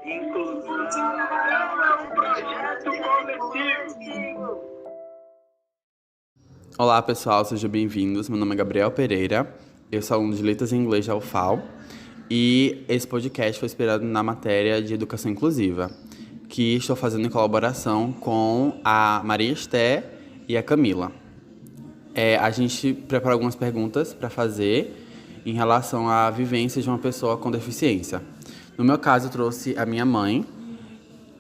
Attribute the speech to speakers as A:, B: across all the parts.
A: Inclusão é um projeto coletivo.
B: Olá pessoal, sejam bem-vindos. Meu nome é Gabriel Pereira, eu sou aluno de Letras em Inglês da UFAL e esse podcast foi inspirado na matéria de Educação Inclusiva, que estou fazendo em colaboração com a Maria Esté e a Camila. A gente preparou algumas perguntas para fazer em relação à vivência de uma pessoa com deficiência. No meu caso, eu trouxe a minha mãe,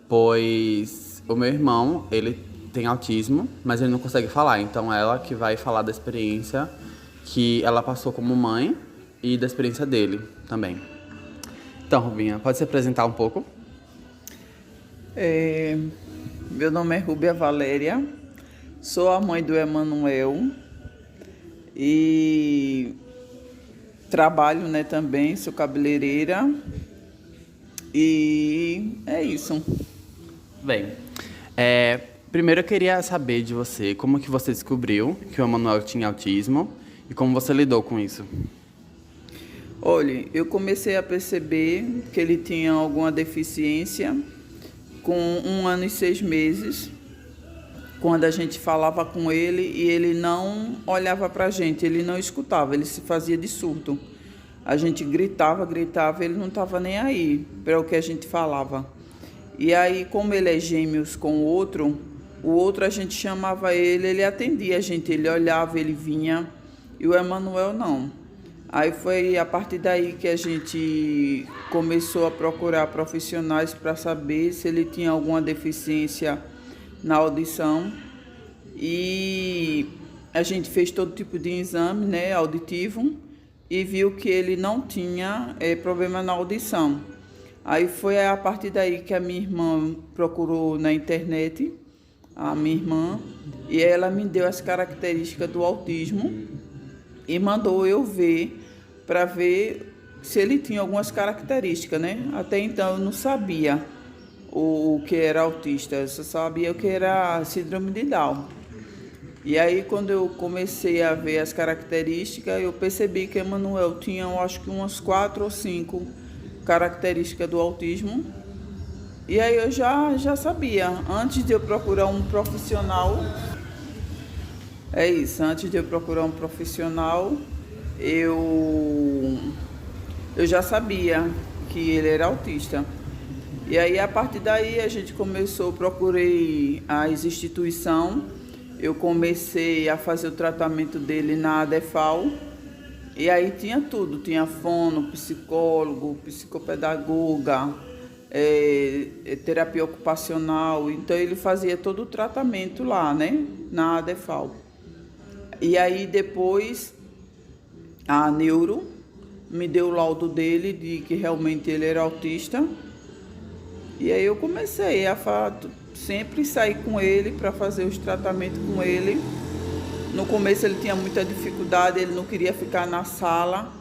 B: pois o meu irmão, ele tem autismo, mas ele não consegue falar. Então, ela que vai falar da experiência que ela passou como mãe e da experiência dele também. Então, Rubinha, pode se apresentar um pouco?
C: Meu nome é Rúbia Valéria, sou a mãe do Emanuel e trabalho, também, sou cabeleireira e é isso.
B: Bem, primeiro eu queria saber de você como que você descobriu que o Emanuel tinha autismo e como você lidou com isso.
C: Olha, eu comecei a perceber que ele tinha alguma deficiência com 1 ano e 6 meses, quando a gente falava com ele e ele não olhava para a gente, ele não escutava, ele se fazia de surdo. A gente gritava, ele não estava nem aí para o que a gente falava. E aí, como ele é gêmeos com o outro a gente chamava ele atendia a gente, ele olhava, ele vinha, e o Emanuel não. Aí foi a partir daí que a gente começou a procurar profissionais para saber se ele tinha alguma deficiência na audição. E a gente fez todo tipo de exame, auditivo, e viu que ele não tinha problema na audição. Aí foi a partir daí que a minha irmã procurou na internet, a minha irmã, e ela me deu as características do autismo e mandou eu ver, para ver se ele tinha algumas características, Até então eu não sabia o que era autista, eu só sabia o que era síndrome de Down. E aí, quando eu comecei a ver as características, eu percebi que Emanuel tinha, eu acho que umas 4 ou 5 características do autismo. E aí eu já sabia, antes de eu procurar um profissional, eu já sabia que ele era autista. E aí, a partir daí, a gente procurei as instituições, eu comecei a fazer o tratamento dele na ADEFAL, e aí tinha tudo, tinha fono, psicólogo, psicopedagoga, terapia ocupacional, então ele fazia todo o tratamento lá, na ADEFAL. E aí depois a neuro me deu o laudo dele de que realmente ele era autista, e aí eu comecei a sempre sair com ele para fazer os tratamentos com ele. No começo ele tinha muita dificuldade, ele não queria ficar na sala.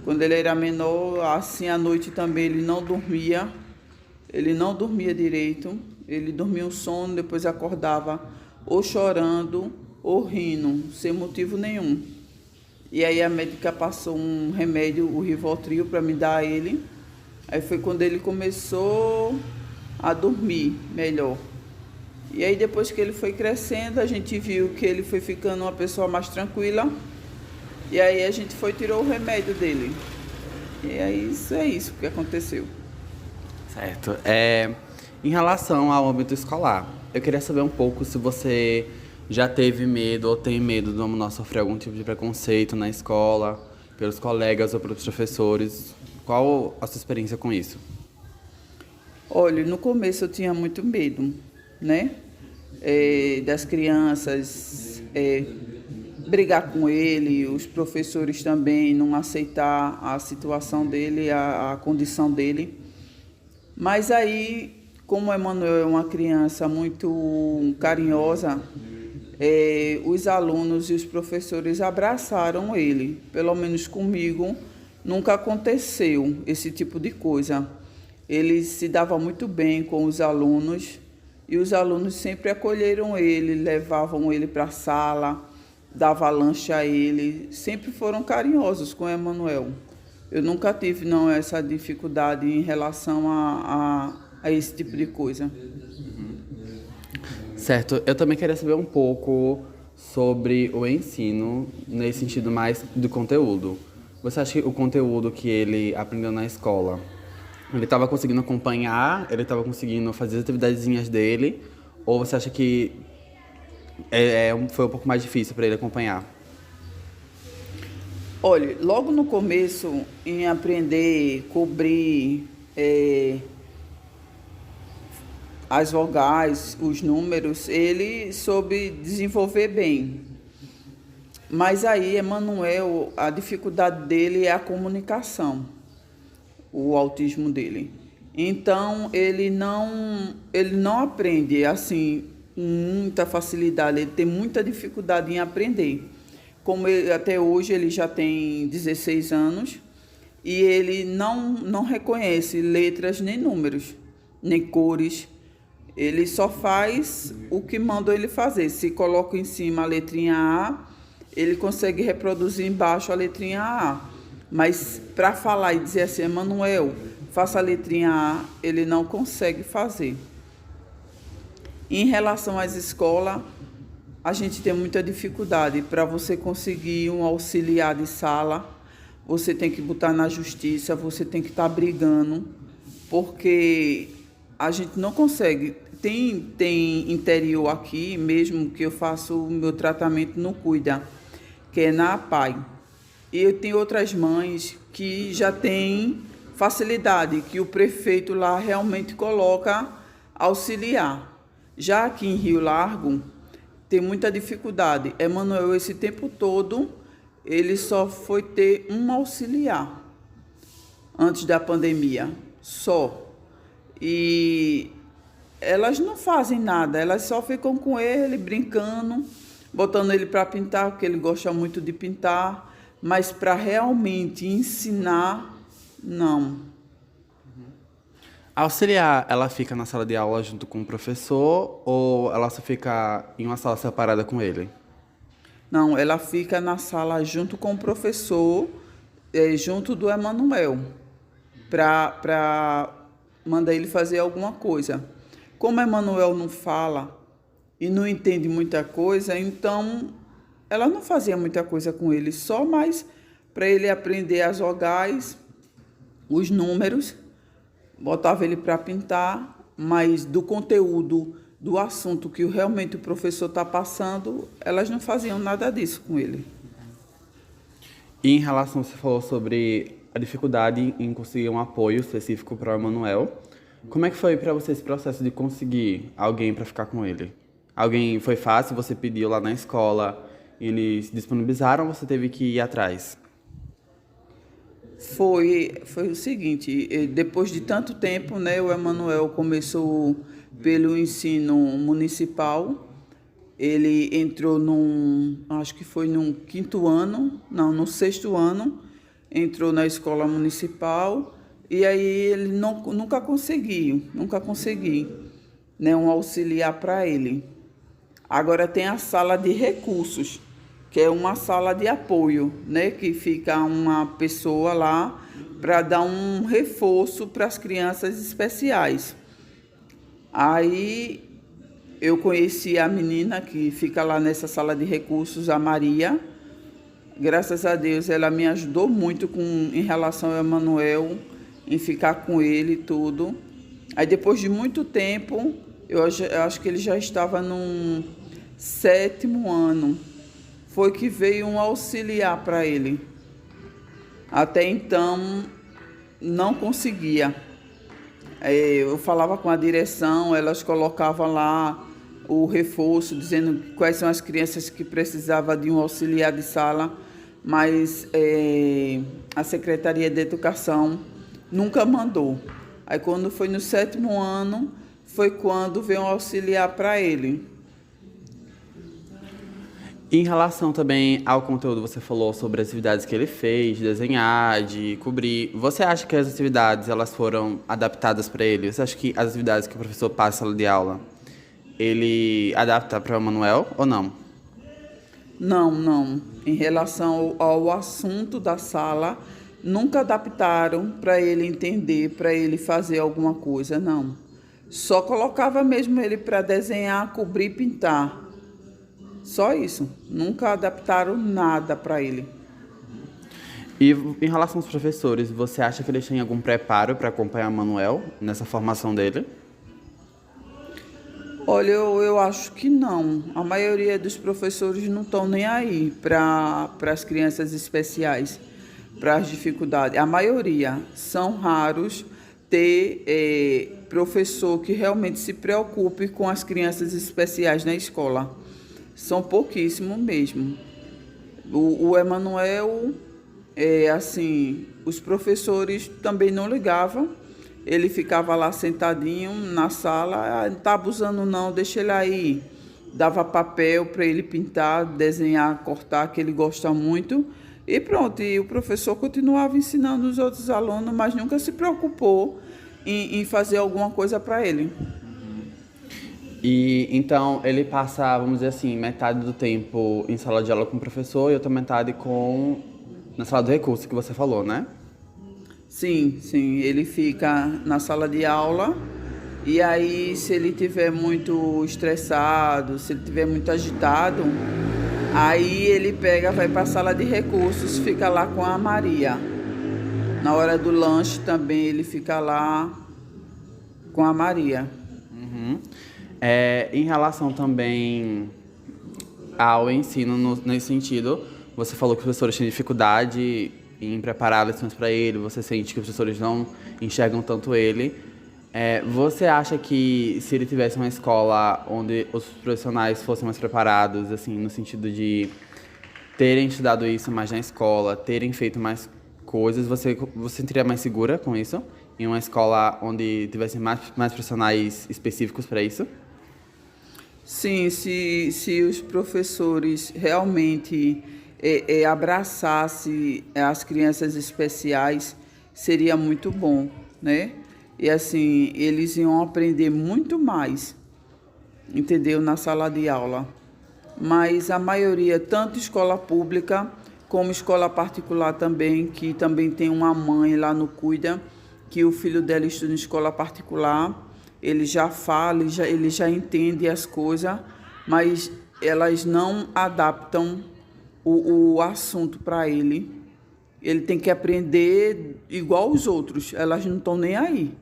C: Quando ele era menor, assim à noite também ele não dormia direito, ele dormia um sono, depois acordava ou chorando ou rindo, sem motivo nenhum. E aí a médica passou um remédio, o Rivotril, para me dar a ele. Aí foi quando ele começou a dormir melhor. E aí depois que ele foi crescendo, a gente viu que ele foi ficando uma pessoa mais tranquila. E aí a gente tirou o remédio dele. E aí é isso que aconteceu.
B: Certo. Em relação ao âmbito escolar, eu queria saber um pouco se você já teve medo ou tem medo de Emanuel sofrer algum tipo de preconceito na escola, pelos colegas ou pelos professores. Qual a sua experiência com isso?
C: Olha, no começo eu tinha muito medo, das crianças brigar com ele, os professores também não aceitar a situação dele, a condição dele. Mas aí, como o Emanuel é uma criança muito carinhosa, os alunos e os professores abraçaram ele. Pelo menos comigo, nunca aconteceu esse tipo de coisa. Ele se dava muito bem com os alunos e os alunos sempre acolheram ele, levavam ele para a sala, davam lanche a ele, sempre foram carinhosos com o Emanuel. Eu nunca tive, não, essa dificuldade em relação a esse tipo de coisa.
B: Certo, eu também queria saber um pouco sobre o ensino, nesse sentido mais do conteúdo. Você acha que o conteúdo que ele aprendeu na escola, ele estava conseguindo acompanhar, ele estava conseguindo fazer as atividadezinhas dele, ou você acha que foi um pouco mais difícil para ele acompanhar?
C: Olha, logo no começo, em aprender, cobrir as vogais, os números, ele soube desenvolver bem. Mas aí, Emanuel, a dificuldade dele é a comunicação, o autismo dele. Então, ele não aprende assim com muita facilidade, ele tem muita dificuldade em aprender. Como até hoje ele já tem 16 anos e ele não reconhece letras nem números, nem cores. Ele só faz o que mandam ele fazer. Se coloca em cima a letrinha A, ele consegue reproduzir embaixo a letrinha A. Mas para falar e dizer assim, Emanuel, faça a letrinha A, ele não consegue fazer. Em relação às escolas, a gente tem muita dificuldade. Para você conseguir um auxiliar de sala, você tem que botar na justiça, você tem que estar brigando, porque a gente não consegue. Tem interior aqui, mesmo que eu faço o meu tratamento no Cuida, que é na APAI. E eu tenho outras mães que já têm facilidade, que o prefeito lá realmente coloca auxiliar. Já aqui em Rio Largo, tem muita dificuldade. Emanuel, esse tempo todo, ele só foi ter um auxiliar antes da pandemia, só. E elas não fazem nada, elas só ficam com ele, brincando, botando ele para pintar, porque ele gosta muito de pintar, mas para realmente ensinar, não.
B: A auxiliar, ela fica na sala de aula junto com o professor ou ela só fica em uma sala separada com ele?
C: Não, ela fica na sala junto com o professor, junto do Emanuel, para mandar ele fazer alguma coisa. Como Emanuel não fala e não entende muita coisa, então ela não fazia muita coisa com ele, só mais para ele aprender as vogais, os números, botava ele para pintar, mas do conteúdo, do assunto que realmente o professor está passando, elas não faziam nada disso com ele.
B: E em relação, você falou sobre a dificuldade em conseguir um apoio específico para o Emanuel. Como é que foi para você esse processo de conseguir alguém para ficar com ele? Foi fácil, você pediu lá na escola, eles disponibilizaram ou você teve que ir atrás?
C: Foi o seguinte, depois de tanto tempo, né, o Emanuel começou pelo ensino municipal, ele entrou acho que foi no no sexto ano, entrou na escola municipal e aí ele nunca conseguiu, né, um auxiliar para ele. Agora tem a sala de recursos, que é uma sala de apoio, né, que fica uma pessoa lá para dar um reforço para as crianças especiais. Aí eu conheci a menina que fica lá nessa sala de recursos, a Maria. Graças a Deus ela me ajudou muito em relação ao Emanuel, em ficar com ele e tudo. Aí depois de muito tempo, eu acho que ele já estava no 7º ano, foi que veio um auxiliar para ele. Até então, não conseguia. Eu falava com a direção, elas colocavam lá o reforço, dizendo quais são as crianças que precisavam de um auxiliar de sala, mas a Secretaria de Educação nunca mandou. Aí quando foi no 7º ano, foi quando veio um auxiliar para ele.
B: Em relação também ao conteúdo, você falou sobre as atividades que ele fez, de desenhar, de cobrir. Você acha que as atividades elas foram adaptadas para ele? Você acha que as atividades que o professor passa na sala de aula, ele adapta para o Emanuel ou não?
C: Não. Em relação ao assunto da sala, nunca adaptaram para ele entender, para ele fazer alguma coisa, não. Só colocava mesmo ele para desenhar, cobrir, pintar. Só isso. Nunca adaptaram nada para ele.
B: E em relação aos professores, você acha que eles têm algum preparo para acompanhar o Manuel nessa formação dele?
C: Olha, eu acho que não. A maioria dos professores não estão nem aí para as crianças especiais, para as dificuldades. A maioria são raros ter professor que realmente se preocupe com as crianças especiais na escola. São pouquíssimos mesmo. O Emanuel, assim, os professores também não ligavam. Ele ficava lá sentadinho na sala, não está abusando não, deixa ele aí. Dava papel para ele pintar, desenhar, cortar, que ele gosta muito. E pronto, e o professor continuava ensinando os outros alunos, mas nunca se preocupou em fazer alguma coisa para ele.
B: E então ele passa, vamos dizer assim, metade do tempo em sala de aula com o professor e outra metade na sala do recurso que você falou, né?
C: Sim, ele fica na sala de aula e aí se ele estiver muito estressado, se ele estiver muito agitado, aí ele vai para a sala de recursos, fica lá com a Maria. Na hora do lanche também ele fica lá com a Maria.
B: Uhum. Em relação também ao ensino nesse sentido, você falou que os professores têm dificuldade em preparar lições para ele, você sente que os professores não enxergam tanto ele. Você acha que se ele tivesse uma escola onde os profissionais fossem mais preparados, assim, no sentido de terem estudado isso mais na escola, terem feito mais coisas, você se sentiria mais segura com isso? Em uma escola onde tivesse mais profissionais específicos para isso?
C: Sim, se os professores realmente abraçassem as crianças especiais, seria muito bom, né? E assim, eles iam aprender muito mais, entendeu? Na sala de aula. Mas a maioria, tanto escola pública como escola particular também, que também tem uma mãe lá no Cuida, que o filho dela estuda em escola particular, ele já fala, ele já entende as coisas, mas elas não adaptam o assunto para ele. Ele tem que aprender igual os outros, elas não estão nem aí,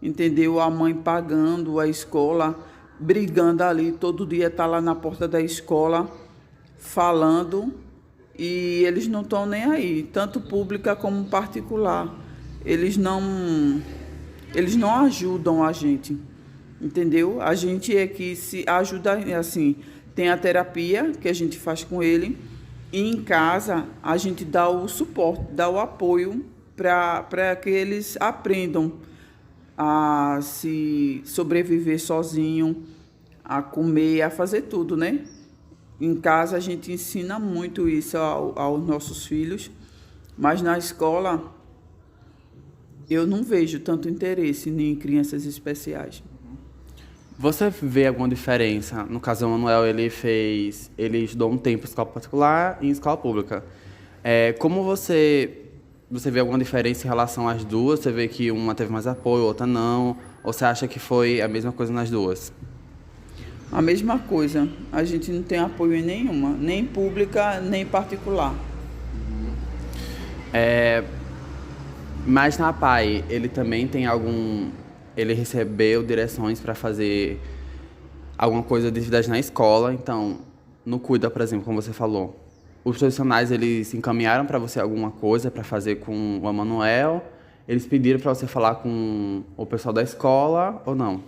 C: entendeu? A mãe pagando a escola, brigando ali, todo dia está lá na porta da escola, falando, e eles não estão nem aí, tanto pública como particular. Eles não ajudam a gente, entendeu? A gente é que se ajuda, assim, tem a terapia que a gente faz com ele, e em casa a gente dá o suporte, dá o apoio para que eles aprendam a se sobreviver sozinho, a comer, a fazer tudo, né? Em casa a gente ensina muito isso aos nossos filhos, mas na escola eu não vejo tanto interesse em crianças especiais.
B: Você vê alguma diferença? No caso, o Manuel, ele estudou um tempo em escola particular e em escola pública. Como você vê alguma diferença em relação às duas? Você vê que uma teve mais apoio, outra não? Ou você acha que foi a mesma coisa nas duas?
C: A mesma coisa. A gente não tem apoio em nenhuma, nem pública, nem particular.
B: Mas na PAI, ele também tem ele recebeu direções para fazer alguma coisa de atividade na escola. Então, no Cuida, por exemplo, como você falou, os profissionais, eles encaminharam para você alguma coisa para fazer com o Emanuel? Eles pediram para você falar com o pessoal da escola ou não?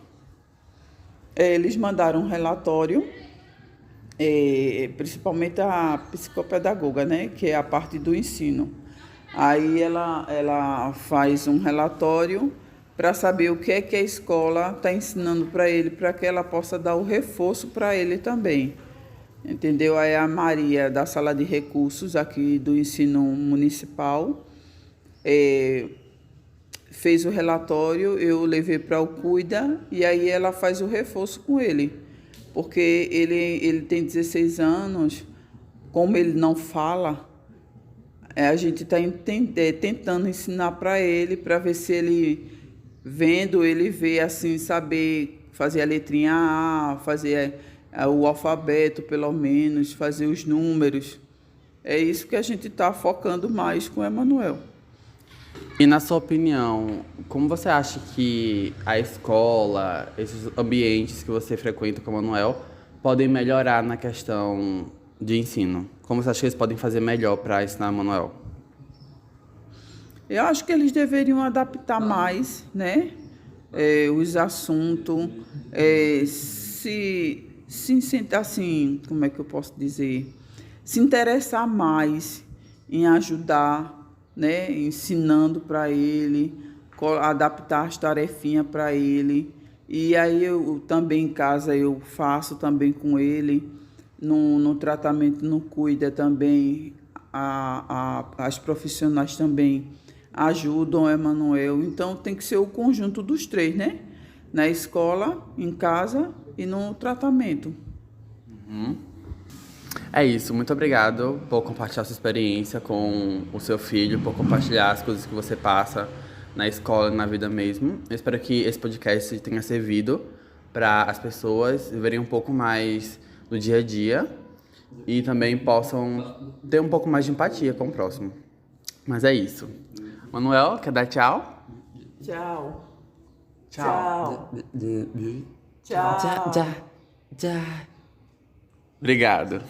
C: Eles mandaram um relatório, principalmente a psicopedagoga, né, que é a parte do ensino. Aí ela faz um relatório para saber o que é que a escola está ensinando para ele, para que ela possa dar o reforço para ele também. Entendeu? Aí a Maria, da sala de recursos aqui do ensino municipal, fez o relatório, eu levei para o Cuida e aí ela faz o reforço com ele. Porque ele tem 16 anos, como ele não fala, A gente está tentando ensinar para ele, para ver se ele, vendo, ele vê assim, saber fazer a letrinha A, fazer o alfabeto, pelo menos, fazer os números. É isso que a gente está focando mais com o Emanuel.
B: E na sua opinião, como você acha que a escola, esses ambientes que você frequenta com o Manuel, podem melhorar na questão de ensino? Como você acha que eles podem fazer melhor para ensinar o Manuel?
C: Eu acho que eles deveriam adaptar mais, né? Os assuntos, assim, como é que eu posso dizer? Se interessar mais em ajudar, né? Ensinando para ele, adaptar as tarefinhas para ele. E aí eu também em casa eu faço também com ele, no tratamento, no cuida também, as profissionais também ajudam o Emanuel. Então tem que ser o conjunto dos três, né? Na escola, em casa e no tratamento.
B: É isso, muito obrigado por compartilhar sua experiência com o seu filho, por compartilhar as coisas que você passa na escola e na vida mesmo. Eu espero que esse podcast tenha servido para as pessoas verem um pouco mais do dia a dia e também possam ter um pouco mais de empatia com o próximo. Mas é isso. Manuel, quer dar tchau?
C: Tchau.
B: Tchau.
C: Tchau.
B: Obrigado.